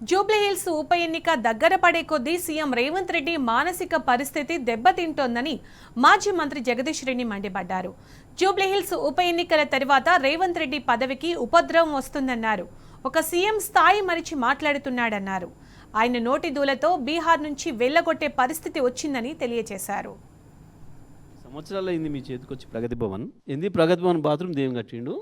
జూబ్లీహిల్స్ ఉప ఎన్నిక దగ్గర పడే కొద్దీ సీఎం రేవంత్ రెడ్డి మానసిక పరిస్థితి దెబ్బతింటోందని మాజీ మంత్రి జగదీష్ రెడ్డి మండిపడ్డారు. జూబ్లీహిల్స్ ఉప ఎన్నికల తర్వాత రేవంత్ రెడ్డి పదవికి ఉపద్రవం వస్తుందన్నారు. ఒక సీఎం స్థాయి మరిచి మాట్లాడుతున్నాడన్నారు. ఆయన నోటి దూలతో బీహార్ నుంచి వెళ్లగొట్టే పరిస్థితి వచ్చిందని తెలియజేశారు. సంవత్సరాలైంది మీ చేతికొచ్చి ప్రగతి భవన్ ప్రగతి భవన్ బాత్రూమ్ దేం కట్టిండు,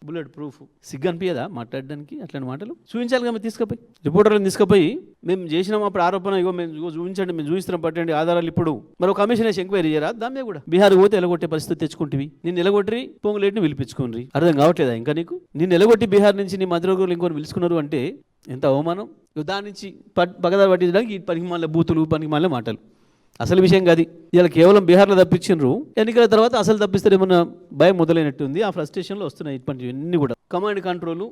బుల్లెట్ ప్రూఫ్. సిగ్గు అనిపించదా మాట్లాడడానికి? అట్లాంటి మాటలు చూపించాలి కదా. తీసుకుపోయి రిపోర్టర్లను తీసుకుపోయి మేము చేసినాం అప్పుడు ఆరోపణ, మేము చూపించండి, మేము చూపిస్తున్నాం, పట్టండి ఆధారాలు. ఇప్పుడు మరో కమిషన్ వేసి ఎంక్వైరీ చేయరా? దాని మీద కూడా బీహార్ పోతే ఎలగొట్టే పరిస్థితి తెచ్చుకుంటువి. నేను నిలగొట్టి పొంగులేటిని పిలిపించుకోండి. అర్థం కావట్లేదా ఇంకా నీకు? నేను నిలగొట్టి బీహార్ నుంచి నీ మంత్రివర్గులు ఇంకొని పిలుచుకున్నారు అంటే ఎంత అవమానం. దాని నుంచి పగదారు పట్టించడానికి ఈ పనికి మాల బూతులు, పనికి మాల మాటలు. అసలు విషయం కాదు. ఇలా కేవలం బీహార్లో తప్పించిండ్రు. ఎన్నికల తర్వాత అసలు తప్పిస్తారేమన్న భయం మొదలైనట్టుంది. ఆ ఫ్రస్ట్రేషన్లో వస్తున్నాయి ఇటువంటివన్నీ కూడా. కమాండ్ కంట్రోల్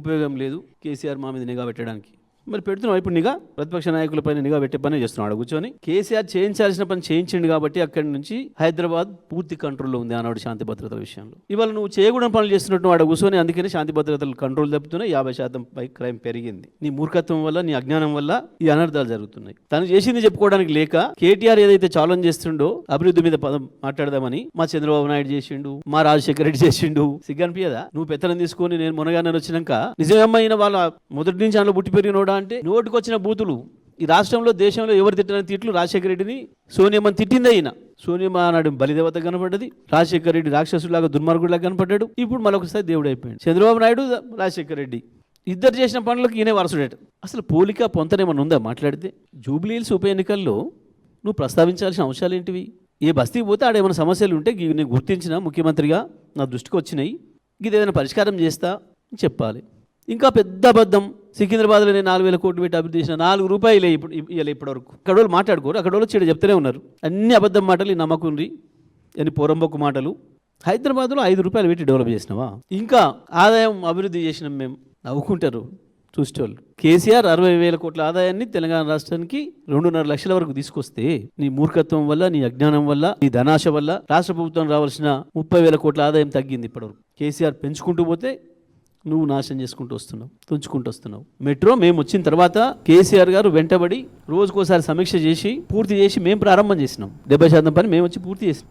ఉపయోగం లేదు కేసీఆర్ మా మీద నిఘా పెట్టడానికి. మరి పెడుతున్నావు ఇప్పుడు నిఘా. ప్రతిపక్ష నాయకులపైన నిఘా పెట్టే పని చేస్తున్నాడు కూర్చొని. కేసీఆర్ చేయించాల్సిన పని చేయించిండు కాబట్టి అక్కడి నుంచి హైదరాబాద్ పూర్తి కంట్రోల్లో ఉంది ఆనాడు శాంతి భద్రతల విషయంలో. ఇవాళ నువ్వు చేయకూడని పనులు చేస్తున్నట్టు వాడు కూర్చొని, అందుకని శాంతి భద్రతలు కంట్రోల్ తప్పుతున్నాయి. 50% పై క్రైమ్ పెరిగింది. నీ మూర్ఖత్వం వల్ల, నీ అజ్ఞానం వల్ల ఈ అనర్థాలు జరుగుతున్నాయి. తను చేసింది చెప్పుకోవడానికి లేక కేటీఆర్ ఏదైతే ఛాలెంజ్ చేస్తుండో అభివృద్ధి మీద పదం మాట్లాడదామని మా చంద్రబాబు నాయుడు చేసిండు, మా రాజశేఖర రెడ్డి చేసిండు. సిగ్గనిపించదా? నువ్వు పెత్తనం తీసుకొని నేను మునగానే వచ్చినాక నిజమైన వాళ్ళ మొదటి నుంచి అందులో పుట్టి పెరిగినోడా అంటే నోటికొచ్చిన బూతులు. ఈ రాష్ట్రంలో దేశంలో ఎవరు తిట్టిన తిట్లు రాజశేఖర రెడ్డిని సోనియమ్మని తిట్టింది. అయినా సోనియమ్మ నాడు బలిదేవత కనపడ్డది, రాజశేఖర రెడ్డి రాక్షసులాగా దుర్మార్గుడిలాగా కనపడ్డాడు. ఇప్పుడు మరొకసారి దేవుడు అయిపోయాడు. చంద్రబాబు నాయుడు, రాజశేఖర రెడ్డి ఇద్దరు చేసిన పనులకు ఈయనే వారసుడేట. అసలు పోలిక పొంతనేమన్నా ఉందా మాట్లాడితే? జూబ్లీహిల్స్ ఉప ఎన్నికల్లో నువ్వు ప్రస్తావించాల్సిన అంశాలు ఏంటివి? ఏ బస్తీకి పోతే ఆడేమైనా సమస్యలు ఉంటే నేను గుర్తించిన ముఖ్యమంత్రిగా నా దృష్టికి వచ్చినాయి, ఇది ఏదైనా పరిష్కారం చేస్తా అని చెప్పాలి. ఇంకా పెద్ద అబద్ధం. సికింద్రాబాద్లో నేను 4,000 కోట్లు పెట్టి అభివృద్ధి చేసిన ₹4 ఇప్పటివరకు. అక్కడ వాళ్ళు మాట్లాడుకోరు, అక్కడ వాళ్ళు చెడు చెప్తూనే ఉన్నారు. అన్ని అబద్ధం మాటలు, నమ్మకుండ్రి అని పోరంబొక్కు మాటలు. హైదరాబాద్లో ₹5 పెట్టి డెవలప్ చేసినావా? ఇంకా ఆదాయం అభివృద్ధి చేసినాం మేము నవ్వుకుంటారు చూసేవాళ్ళు. కేసీఆర్ 60,000 కోట్ల ఆదాయాన్ని తెలంగాణ రాష్ట్రానికి 2.5 లక్షల వరకు తీసుకొస్తే నీ మూర్ఖత్వం వల్ల, నీ అజ్ఞానం వల్ల, నీ ధనాశ వల్ల రాష్ట్ర ప్రభుత్వం రావాల్సిన 30,000 కోట్ల ఆదాయం తగ్గింది ఇప్పటివరకు. కేసీఆర్ పెంచుకుంటూ పోతే నువ్వు నాశనం చేసుకుంటూ వస్తున్నావు, తుంచుకుంటూ వస్తున్నావు. మెట్రో మేము వచ్చిన తర్వాత కేసీఆర్ గారు వెంటబడి రోజుకోసారి సమీక్ష చేసి పూర్తి చేసి మేము ప్రారంభం చేసినాం. 70% పని మేము వచ్చి పూర్తి చేసినాం.